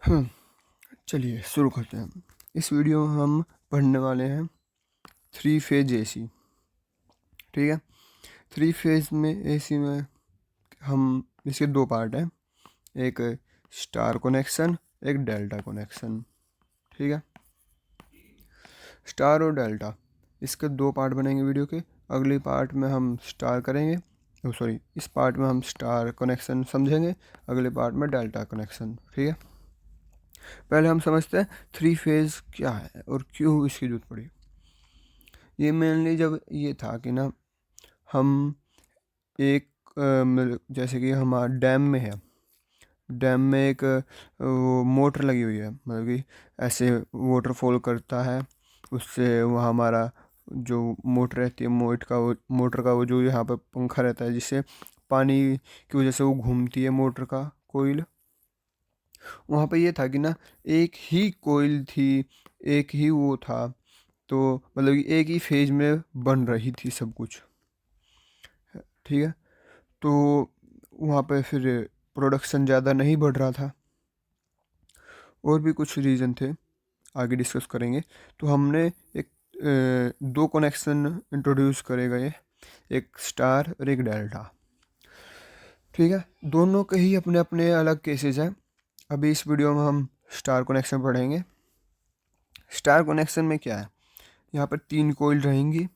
हाँ, चलिए शुरू करते हैं। इस वीडियो में हम पढ़ने वाले हैं थ्री फेज एसी। ठीक है, थ्री फेज में एसी में हम इसके दो पार्ट हैं, एक स्टार कनेक्शन, एक डेल्टा कनेक्शन। ठीक है, स्टार और डेल्टा इसके दो पार्ट बनेंगे वीडियो के। अगली पार्ट में हम स्टार करेंगे, सॉरी, इस पार्ट में हम स्टार कनेक्शन समझेंगे, अगले पार्ट में डेल्टा कनेक्शन। ठीक है, पहले हम समझते हैं थ्री फेज क्या है और क्यों इसकी जरूरत पड़ी। ये मेनली जब ये था कि ना हम एक जैसे कि हमारा डैम में है, डैम में एक वो मोटर लगी हुई है, मतलब कि ऐसे वाटरफॉल करता है, उससे वो हमारा जो मोटर रहती है, मोटर का वो जो यहाँ पर पंखा रहता है, जिससे पानी की वजह से वो घूमती है मोटर का कोयल। वहाँ पे ये था कि ना एक ही कोयल थी, एक ही वो था, तो मतलब कि एक ही फेज में बन रही थी सब कुछ। ठीक है, तो वहाँ पे फिर प्रोडक्शन ज़्यादा नहीं बढ़ रहा था, और भी कुछ रीज़न थे, आगे डिस्कस करेंगे। तो हमने एक दो कनेक्शन इंट्रोड्यूस करे गए, एक स्टार और एक डेल्टा। ठीक है, दोनों के ही अपने अपने अलग केसेस हैं। अभी इस वीडियो में हम स्टार कनेक्शन पढ़ेंगे। स्टार कनेक्शन में क्या है, यहाँ पर तीन कोयल रहेंगी,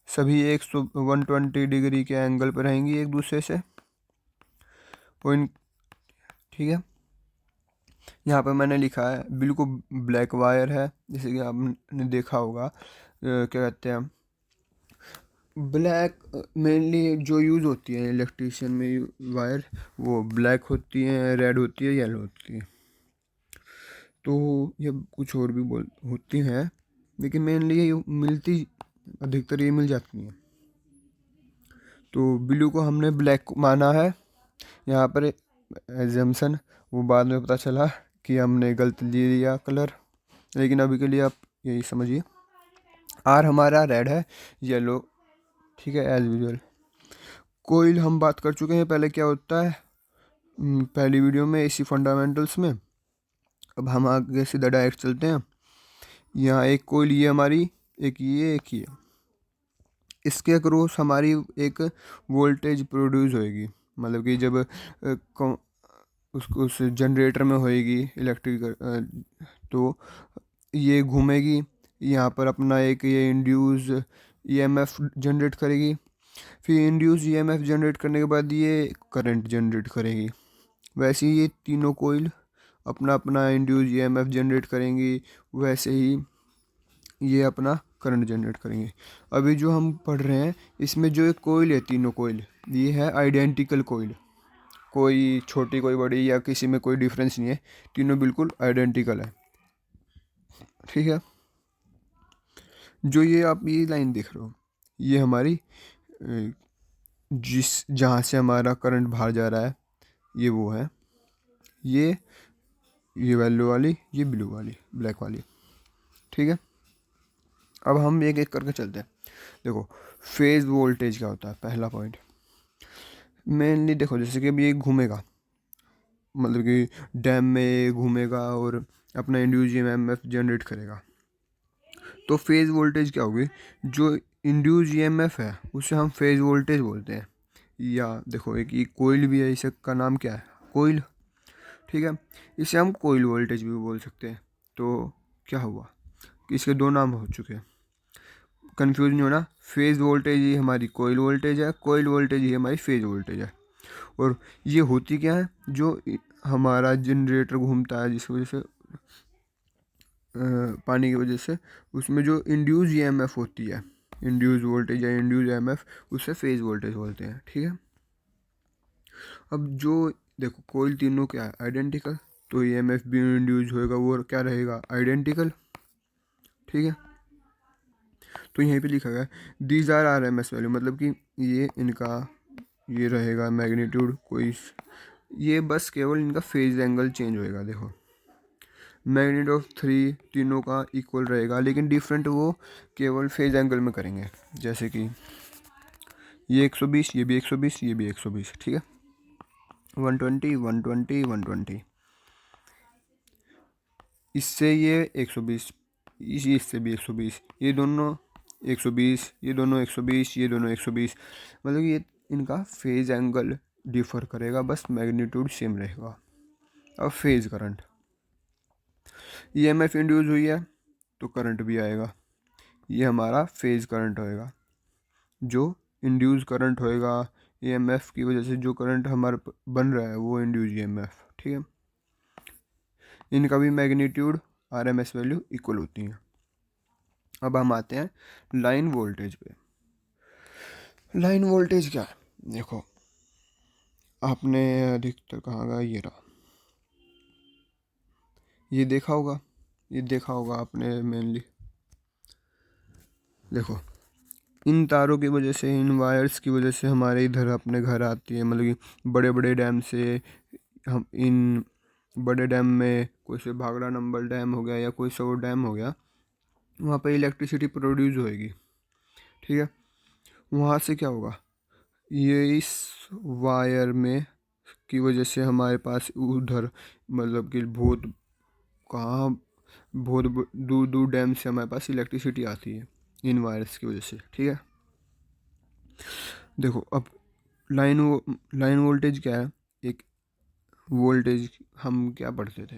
सभी 120 डिग्री के एंगल पर रहेंगी एक दूसरे से। पॉइंट, ठीक है, यहाँ पर मैंने लिखा है बिल्कुल ब्लैक वायर है, जैसे कि आपने देखा होगा, क्या कहते हैं, ब्लैक मेनली जो यूज़ होती है इलेक्ट्रिशियन में वायर, वो ब्लैक होती है, रेड होती है, येलो होती है। तो ये कुछ और भी बोल होती हैं, लेकिन मेनली ये मिलती, अधिकतर ये मिल जाती हैं। तो ब्लू को हमने ब्लैक माना है यहाँ पर, एजम्पशन, वो बाद में पता चला कि हमने गलत ले लिया कलर, लेकिन अभी के लिए आप यही समझिए। आर हमारा रेड है, येलो, ठीक है, एज यूजल। कोयल हम बात कर चुके हैं पहले क्या होता है, पहली वीडियो में एसी फंडामेंटल्स में। अब हम आगे सीधा डायरेक्ट चलते हैं। यहाँ एक कोयल ये हमारी, एक ये। इसके अक्रॉस हमारी एक वोल्टेज प्रोड्यूस होएगी, मतलब कि जब उसको उस जनरेटर में होएगी इलेक्ट्रिक, तो ये घूमेगी, यहाँ पर अपना एक ये इंड्यूस ईएमएफ जनरेट करेगी, फिर इंड्यूस ईएमएफ जनरेट करने के बाद ये करंट जनरेट करेगी। वैसे ही ये तीनों कोयल अपना अपना इंड्यूस ईएमएफ जनरेट करेंगी, वैसे ही ये अपना करंट जनरेट करेंगे। अभी जो हम पढ़ रहे हैं इसमें जो एक कोयल है, तीनों कोयल, ये है आइडेंटिकल कोयल, कोई छोटी कोई बड़ी या किसी में कोई डिफरेंस नहीं है, तीनों बिल्कुल आइडेंटिकल है। ठीक है, जो ये आप ये लाइन देख रहे हो, ये हमारी जिस जहाँ से हमारा करंट बाहर जा रहा है, ये वो है, ये वैल्यू वाली, ये ब्लू वाली, ब्लैक वाली। ठीक है, अब हम एक एक करके चलते हैं। देखो, फेज वोल्टेज क्या होता है, पहला पॉइंट। मेनली देखो, जैसे कि अब ये घूमेगा, मतलब कि डैम में घूमेगा और अपना इंड्यूस ईएमएफ जनरेट करेगा, तो फेज वोल्टेज क्या होगी, जो इंड्यूस ईएमएफ है उसे हम फेज वोल्टेज बोलते हैं। या देखो, एक ये कोयल भी है, इसका नाम क्या है, कोयल। ठीक है, इसे हम कोयल वोल्टेज भी बोल सकते हैं। तो क्या हुआ कि इसके दो नाम हो चुके हैं, कंफ्यूज नहीं होना। फेज वोल्टेज ही हमारी कोयल वोल्टेज है, कोयल वोल्टेज ही हमारी फेज वोल्टेज है। और ये होती क्या है, जो हमारा जनरेटर घूमता है जिस वजह से पानी की वजह से, उसमें जो इंड्यूस ईएमएफ होती है, इंड्यूस वोल्टेज या इंड्यूस ईएमएफ, उसे फेज वोल्टेज बोलते हैं। ठीक है, अब जो देखो कोयल तीनों क्या है, आइडेंटिकल, तो ईएमएफ भी इंड्यूस होएगा, वो क्या रहेगा, आइडेंटिकल। ठीक है, तो यहीं पे लिखा गया दीज आर आरएमएस वैल्यू, मतलब कि ये इनका ये रहेगा मैग्नीट्यूड, कोई ये बस केवल इनका फेज एंगल चेंज होएगा। देखो, मैग्नीट्यूड ऑफ थ्री तीनों का इक्वल रहेगा, लेकिन डिफरेंट वो केवल फेज एंगल में करेंगे। जैसे कि ये 120, ये भी 120, ये भी 120। ठीक है, 120, 120, 120। इससे ये 120, इससे भी 120, ये दोनों 120, ये दोनों 120, ये दोनों 120, मतलब ये इनका फेज एंगल डिफर करेगा, बस मैग्नीट्यूड सेम रहेगा। अब फेज करंट, ईएमएफ इंड्यूस हुई है तो करंट भी आएगा, ये हमारा फेज करंट होएगा। जो इंड्यूस करंट होएगा ईएमएफ की वजह से, जो करंट हमारे बन रहा है वो इंड्यूस ईएमएफ, ठीक है। इनका भी मैग्नीट्यूड आरएमएस वैल्यू इक्वल होती हैं। अब हम आते हैं लाइन वोल्टेज पे। लाइन वोल्टेज क्या है, देखो आपने अधिकतर कहाँ गया, ये रहा, ये देखा होगा, ये देखा होगा आपने मेनली। देखो इन तारों की वजह से, इन वायर्स की वजह से हमारे इधर अपने घर आती है, मतलब कि बड़े बड़े डैम से, हम इन बड़े डैम में कोई से भाखड़ा नंबर डैम हो गया या कोई सा और डैम हो गया, वहाँ पर इलेक्ट्रिसिटी प्रोड्यूस होएगी, ठीक है। वहाँ से क्या होगा, ये इस वायर में की वजह से हमारे पास उधर, मतलब कि बहुत कहाँ, बहुत दूर दूर डैम से हमारे पास इलेक्ट्रिसिटी आती है इन वायर्स की वजह से, ठीक है। देखो अब लाइन वोल्टेज क्या है, एक वोल्टेज हम क्या पढ़ते थे,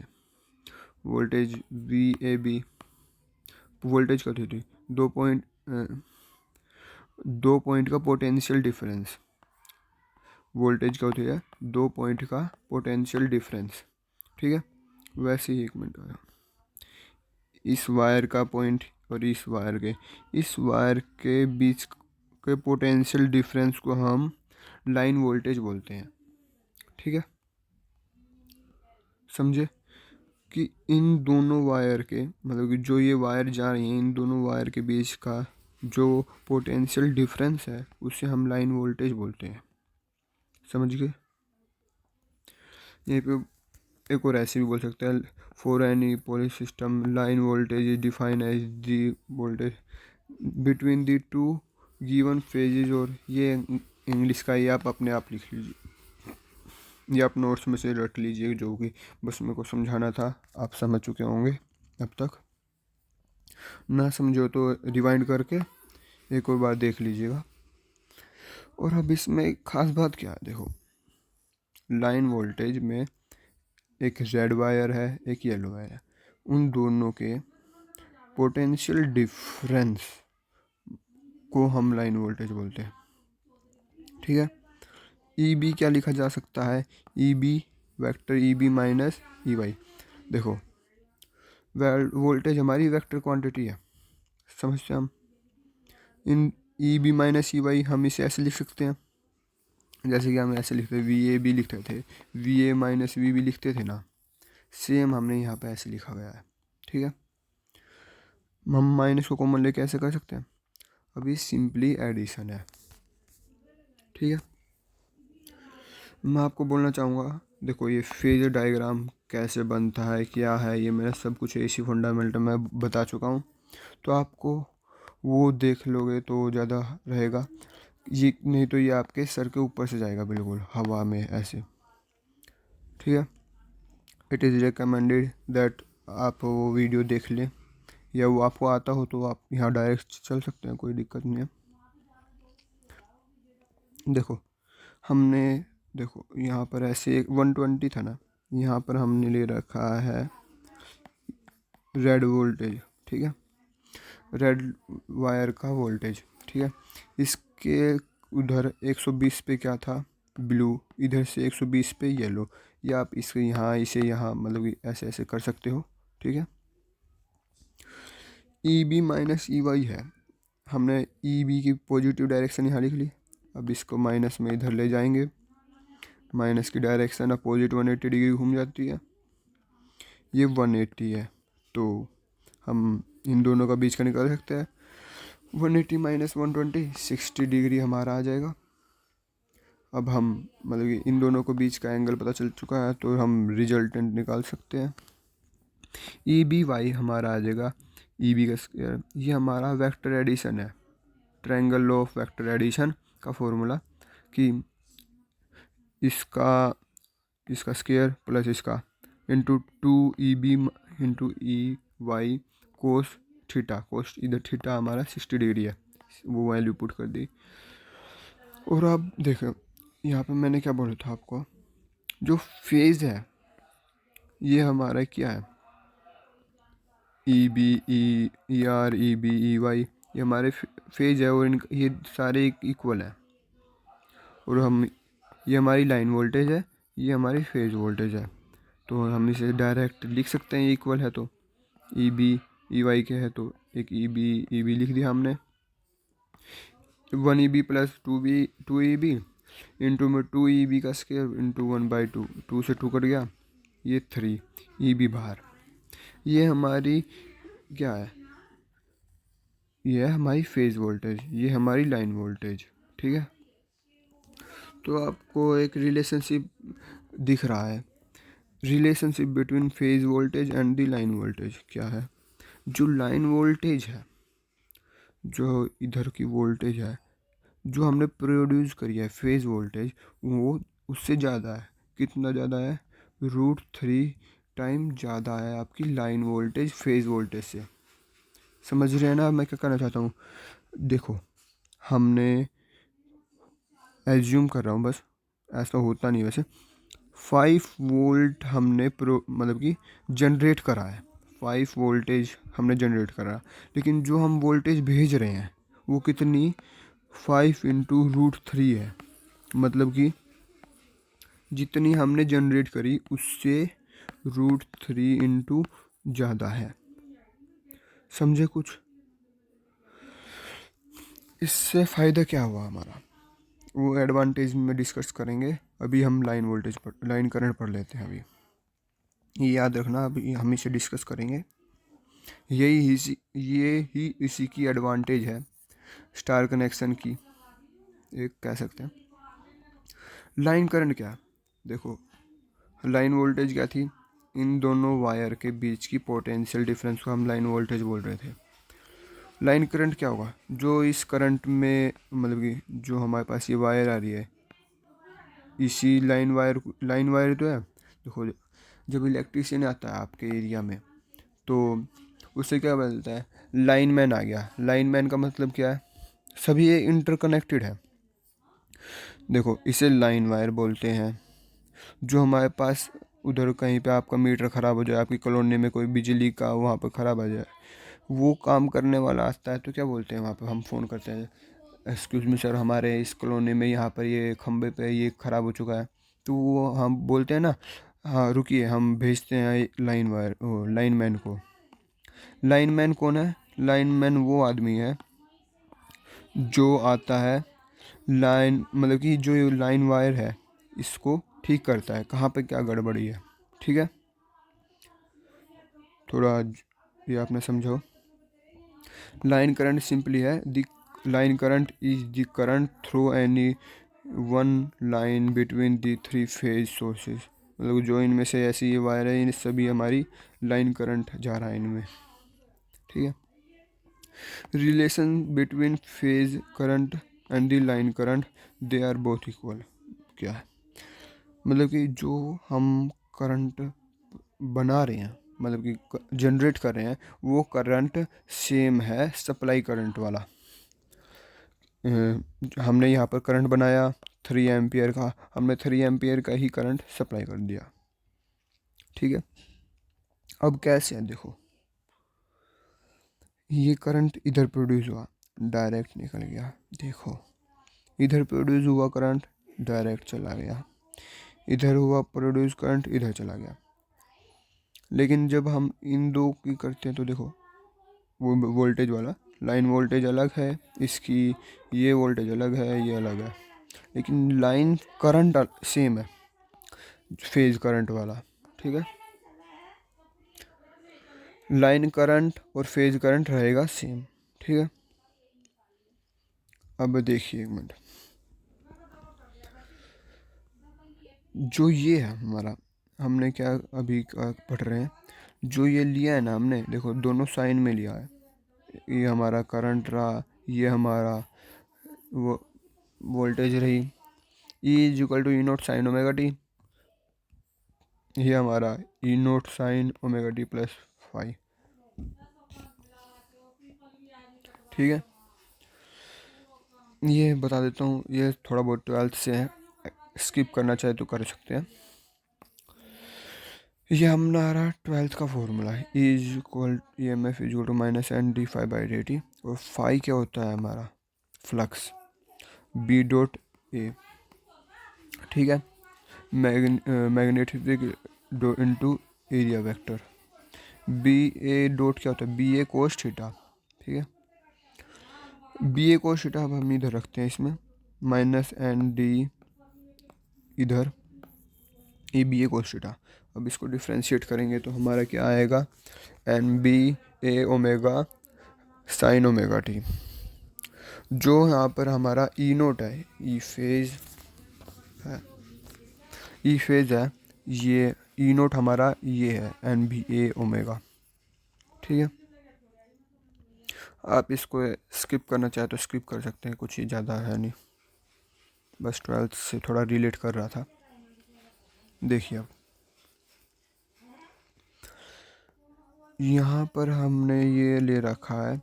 वोल्टेज VAB, वोल्टेज क्या थी, 2 पॉइंट का पोटेंशियल डिफरेंस, वोल्टेज क्या होती है, 2 पॉइंट का पोटेंशियल डिफरेंस, ठीक है। वैसे ही एक मिनट आया, इस वायर का पॉइंट और इस वायर के बीच के पोटेंशियल डिफरेंस को हम लाइन वोल्टेज बोलते हैं, ठीक है। समझे कि इन दोनों वायर के, मतलब कि जो ये वायर जा रही हैं, इन दोनों वायर के बीच का जो पोटेंशियल डिफरेंस है उसे हम लाइन वोल्टेज बोलते हैं, समझ गए। यहीं पे एक और ऐसे भी बोल सकते हैं, for any pole system line voltage is define as the voltage between the two given phases, और ये इंग्लिश का ही आप अपने आप लिख लीजिए, ये आप नोट्स में से रट लीजिए, जो कि बस मेरे को समझाना था, आप समझ चुके होंगे अब तक। ना समझो तो रिवाइंड करके एक और बार देख लीजिएगा। और अब इसमें एक खास बात क्या है, देखो लाइन वोल्टेज में एक रेड वायर है, एक येलो वायर है, उन दोनों के पोटेंशियल डिफरेंस को हम लाइन वोल्टेज बोलते हैं, ठीक है। EB क्या लिखा जा सकता है, EB vector EB minus EY। देखो वोल्टेज हमारी वेक्टर क्वांटिटी है, समझते हैं हम। इन EB माइनस EY हम इसे ऐसे लिख सकते हैं, जैसे कि हम ऐसे लिखते VAB लिखते थे, VA माइनस VB लिखते थे ना, सेम हमने यहाँ पे ऐसे लिखा गया है, ठीक है। हम माइनस को कॉमन लेके ऐसे कर सकते हैं, अभी सिंपली एडिशन है, ठीक है। मैं आपको बोलना चाहूँगा, देखो ये फेजर डायग्राम कैसे बनता है, क्या है, ये मेरा सब कुछ इसी फंडामेंटल में बता चुका हूँ, तो आपको वो देख लोगे तो ज़्यादा रहेगा, ये नहीं तो ये आपके सर के ऊपर से जाएगा बिल्कुल हवा में ऐसे, ठीक है। इट इज़ रिकमेंडेड दैट आप वो वीडियो देख लें, या वो आपको आता हो तो आप यहाँ डायरेक्ट चल सकते हैं, कोई दिक्कत नहीं है। देखो हमने, देखो यहाँ पर ऐसे एक 120 था ना, यहाँ पर हमने ले रखा है रेड वोल्टेज, ठीक है, रेड वायर का वोल्टेज, ठीक है। इसके उधर 120 पे क्या था, ब्लू, इधर से 120 पे येलो, या आप इसके यहाँ इसे यहाँ, मतलब कि ऐसे ऐसे कर सकते हो, ठीक है। EB माइनस EY है, हमने EB की पॉजिटिव डायरेक्शन यहाँ लिख ली, अब इसको माइनस में इधर ले जाएंगे, माइनस की डायरेक्शन अपोजिट 180 डिग्री घूम जाती है, ये 180 है, तो हम इन दोनों का बीच का निकाल सकते हैं, 180 माइनस 120 60 डिग्री हमारा आ जाएगा। अब हम, मतलब कि इन दोनों को बीच का एंगल पता चल चुका है, तो हम रिजल्टेंट निकाल सकते हैं। EBY हमारा आ जाएगा EB का स्क्वायर, ये हमारा वेक्टर एडिशन है, triangle law of vector addition का फॉर्मूला, कि इसका स्क्वायर प्लस इसका into 2EB into E Y cos theta. Cos इधर थीटा हमारा 60 डिग्री है, वो वैल्यू पुट कर दी। और अब देखो यहाँ पे मैंने क्या बोला था आपको, जो फेज़ है ये हमारा क्या है, E B E R E B E Y, ये हमारे फेज है और ये सारे इक्वल हैं। और हम ये हमारी लाइन वोल्टेज है, ये हमारी फेज वोल्टेज है, तो हम इसे डायरेक्ट लिख सकते हैं, इक्वल है तो। ई बी ई वाई के है तो एक ई बी लिख दिया हमने, 1 EB प्लस 2 EB इंटू में 2 EB का स्क्वायर इंटू 1/2, 2 से 2 कट गया, ये 3 EB बाहर। ये हमारी क्या है, ये है हमारी फेज वोल्टेज, ये हमारी लाइन वोल्टेज, ठीक है। तो आपको एक रिलेशनशिप दिख रहा है, relationship between phase voltage and the line voltage क्या है। जो लाइन वोल्टेज है, जो इधर की वोल्टेज है जो हमने प्रोड्यूस करी है फेज वोल्टेज, वो उससे ज़्यादा है। कितना ज़्यादा है, √3 टाइम ज़्यादा है आपकी लाइन वोल्टेज फेज वोल्टेज से। समझ रहे हैं ना मैं क्या कहना चाहता हूँ। देखो हमने एज्यूम कर रहा हूँ बस, ऐसा होता नहीं वैसे, 5 वोल्ट हमने मतलब कि जनरेट करा है, 5 वोल्टेज हमने जनरेट करा, लेकिन जो हम वोल्टेज भेज रहे हैं वो कितनी, 5 इंटू √3 है। मतलब कि जितनी हमने जनरेट करी उससे √3 इंटू ज़्यादा है। समझे कुछ। इससे फ़ायदा क्या हुआ हमारा, वो एडवांटेज में डिस्कस करेंगे। अभी हम लाइन वोल्टेज पर, लाइन करंट पढ़ लेते हैं। अभी ये याद रखना, अभी हम इसे डिस्कस करेंगे। ये ही इसी की एडवांटेज है स्टार कनेक्शन की, एक कह सकते हैं। लाइन करंट क्या, देखो लाइन वोल्टेज क्या थी, इन दोनों वायर के बीच की पोटेंशियल डिफरेंस को हम लाइन वोल्टेज बोल रहे थे। लाइन करंट क्या होगा, जो इस करंट में मतलब कि जो हमारे पास ये वायर आ रही है, इसी लाइन वायर तो है। देखो जब इलेक्ट्रिशियन आता है आपके एरिया में तो उससे क्या बोलता है, लाइनमैन आ गया। लाइनमैन का मतलब क्या है, सभी ये इंटरकनेक्टेड है। देखो इसे लाइन वायर बोलते हैं। जो हमारे पास उधर कहीं पे आपका मीटर ख़राब हो जाए, आपकी कॉलोनी में कोई बिजली का वहाँ पर ख़राब आ जाए, वो काम करने वाला आता है तो क्या बोलते हैं, वहाँ पे हम फ़ोन करते हैं, एक्सक्यूज़ मी सर हमारे इस कॉलोनी में यहाँ पर ये खंबे पे ये ख़राब हो चुका है। तो वो हम बोलते हैं ना, हाँ रुकिए हम भेजते हैं लाइन मैन को। लाइन मैन कौन है, लाइन मैन वो आदमी है जो आता है लाइन, मतलब कि जो ये लाइन वायर है इसको ठीक करता है, कहाँ पे क्या गड़बड़ी है, ठीक है। थोड़ा ये आपने समझो। लाइन करंट सिंपली है, the line current is the current through any one line between the 3 phase sources. मतलब जो इनमें से ऐसी ये वायर है, इन सभी हमारी लाइन करंट जा रहा है इनमें, ठीक है। Relation between phase current and the line current, they are both equal. क्या है, मतलब कि जो हम करंट बना रहे हैं, मतलब कि जनरेट कर रहे हैं, वो करंट सेम है सप्लाई करंट वाला। हमने यहाँ पर करंट बनाया 3 एम्पियर का, हमने 3 एम्पियर का ही करंट सप्लाई कर दिया, ठीक है। अब कैसे है, देखो ये करंट इधर प्रोड्यूस हुआ, डायरेक्ट निकल गया, देखो इधर प्रोड्यूस हुआ करंट डायरेक्ट चला गया, इधर हुआ प्रोड्यूस करंट इधर चला गया। लेकिन जब हम इन दो की करते हैं तो देखो वो वोल्टेज वाला, लाइन वोल्टेज अलग है इसकी, ये वोल्टेज अलग है, ये अलग है, लेकिन लाइन करंट सेम है फेज करंट वाला, ठीक है। लाइन करंट और फेज करंट रहेगा सेम, ठीक है। अब देखिए एक मिनट, जो ये है हमारा, हमने क्या अभी पढ़ रहे हैं, जो ये लिया है ना हमने, देखो दोनों साइन में लिया है, ये हमारा करंट रहा, ये हमारा वो वोल्टेज रही, E = E0 sin omega T, ये हमारा E0 sin omega T plus phi. ठीक है, ये बता देता हूँ, ये थोड़ा बहुत 12th से है, स्किप करना चाहे तो कर सकते हैं। ये हमारा 12th का फॉर्मूला है, is equal EMF is equal to minus N D phi by D T. और फाई क्या होता है हमारा, फ्लक्स बी डॉट ए। ठीक है, magnetic into area vector. B A dot क्या होता है, बी ए कोस थीटा। ठीक है, बी ए कोस थीटा अब हम इधर रखते हैं, इसमें माइनस एन डी इधर, A B A cos theta. अब इसको डिफ्रेंशिएट करेंगे तो हमारा क्या आएगा, एन बी ए ओमेगा साइन ओमेगा टी। जो यहाँ पर हमारा ई नोट है, ई फेज है, ई फेज है, ये ई नोट हमारा ये है एन बी ए ओमेगा। ठीक है, आप इसको स्किप करना चाहे तो स्किप कर सकते हैं, कुछ ही ज़्यादा है नहीं, बस 12th से थोड़ा रिलेट कर रहा था। देखिए अब यहाँ पर हमने ये ले रखा है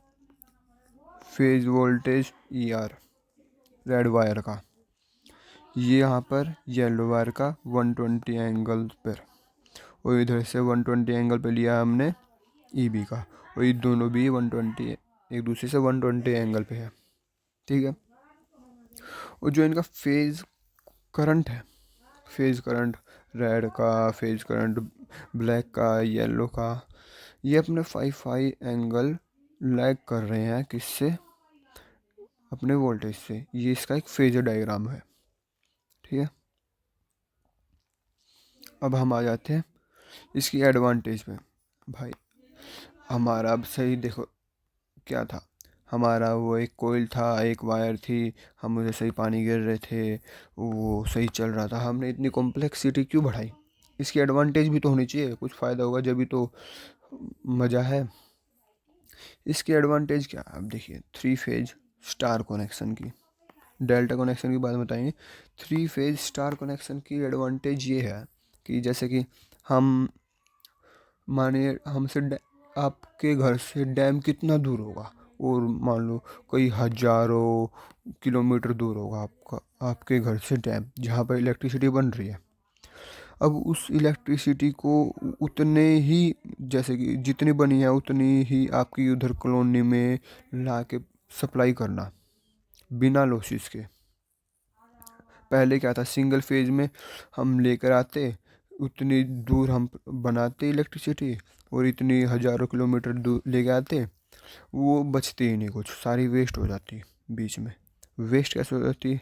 phase voltage E R red wire का, ये यहाँ पर येलो वायर का 120 एंगल पर, और इधर से 120 एंगल पे लिया हमने ई बी का, और ये दोनों भी 120 एक दूसरे से 120 एंगल पे है। ठीक है, और जो इनका फेज करंट है, फेज करंट रेड का, फेज करंट ब्लैक का, येलो का, ये अपने 5 एंगल लैग कर रहे हैं किससे, अपने वोल्टेज से। ये इसका एक फेजर डायग्राम है। ठीक है, अब हम आ जाते हैं इसकी एडवांटेज में। भाई हमारा अब सही देखो क्या था, हमारा वो एक कोयल था, एक वायर थी, हम उसे सही पानी गिर रहे थे, वो सही चल रहा था, हमने इतनी कॉम्प्लेक्सिटी क्यों बढ़ाई। इसकी एडवांटेज भी तो होनी चाहिए, कुछ फ़ायदा होगा जब भी तो मज़ा है। इसकी एडवांटेज क्या, अब देखिए 3 फेज स्टार कनेक्शन की, डेल्टा कनेक्शन की बात बताएंगे। 3 फेज स्टार कनेक्शन की एडवांटेज ये है कि जैसे कि हम मानिए आपके घर से डैम कितना दूर होगा, और मान लो कई हजारों किलोमीटर दूर होगा आपके घर से डैम, जहाँ पर इलेक्ट्रिसिटी बन रही है। अब उस इलेक्ट्रिसिटी को उतने ही, जैसे कि जितनी बनी है उतनी ही आपकी उधर कॉलोनी में ला के सप्लाई करना बिना लॉसेस के। पहले क्या था, सिंगल फेज में हम लेकर आते, उतनी दूर हम बनाते इलेक्ट्रिसिटी, और इतनी हजारों किलोमीटर दूर लेके आते, वो बचती ही नहीं कुछ, सारी वेस्ट हो जाती। बीच में वेस्ट कैसे हो जाती,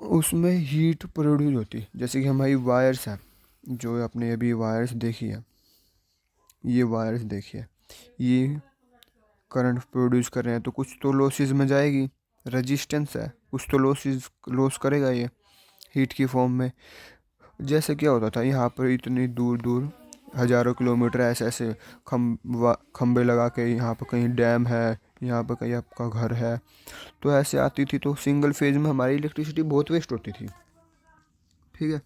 उसमें हीट प्रोड्यूस होती। जैसे कि हमारी वायर्स हैं, जो आपने अभी वायर्स देखी है, ये वायर्स देखिए, ये करंट प्रोड्यूस कर रहे हैं, तो कुछ तो लॉसेस में जाएगी, रेजिस्टेंस है, कुछ तो लॉस करेगा ये हीट की फॉर्म में। जैसे क्या होता था, यहाँ पर इतनी दूर दूर हजारों किलोमीटर ऐसे ऐसे खम्भे लगा के, यहाँ पर कहीं डैम है, यहाँ पर कहीं आपका घर है, तो ऐसे आती थी, तो सिंगल फेज में हमारी इलेक्ट्रिसिटी बहुत वेस्ट होती थी। ठीक है,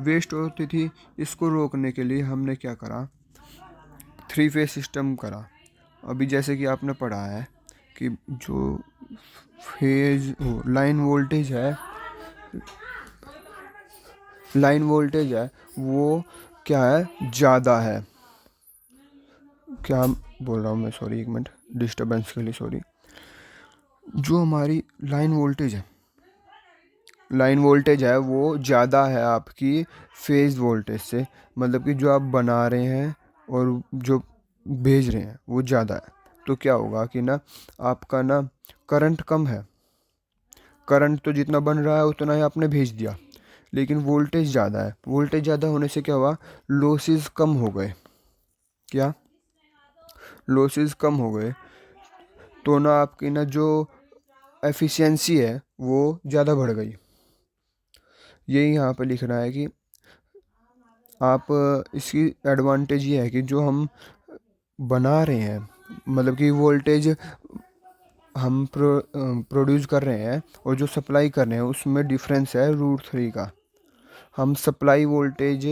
वेस्ट होती थी, इसको रोकने के लिए हमने क्या करा, 3 फेज सिस्टम करा। अभी जैसे कि आपने पढ़ा है कि जो लाइन वोल्टेज है वो क्या है, ज़्यादा है। क्या बोल रहा हूँ मैं, सॉरी एक मिनट डिस्टर्बेंस के लिए सॉरी। जो हमारी लाइन वोल्टेज है वो ज़्यादा है आपकी फेज वोल्टेज से, मतलब कि जो आप बना रहे हैं और जो भेज रहे हैं वो ज़्यादा है। तो क्या होगा कि ना, आपका ना करंट कम है, करंट तो जितना बन रहा है उतना ही आपने भेज दिया, लेकिन वोल्टेज ज़्यादा है। वोल्टेज ज़्यादा होने से क्या हुआ, लॉसेस कम हो गए। क्या, लॉसेस कम हो गए, तो ना आपकी ना जो एफिशिएंसी है वो ज़्यादा बढ़ गई। यही यहाँ पर लिखना है कि आप, इसकी एडवांटेज ये है कि जो हम बना रहे हैं, मतलब कि वोल्टेज हम प्रोड्यूस कर रहे हैं और जो सप्लाई कर रहे हैं, उसमें डिफरेंस है √3 का। हम सप्लाई वोल्टेज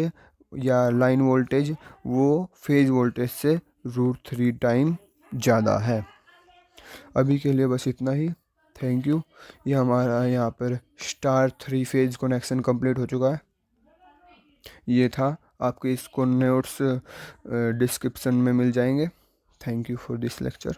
या लाइन वोल्टेज वो फेज वोल्टेज से √3 टाइम ज़्यादा है। अभी के लिए बस इतना ही। Thank you. ये हमारा यहाँ पर स्टार 3 फेज कनेक्शन कंप्लीट हो चुका है। ये था, आपके इसको नोट्स डिस्क्रिप्शन में मिल जाएंगे। Thank you for this lecture.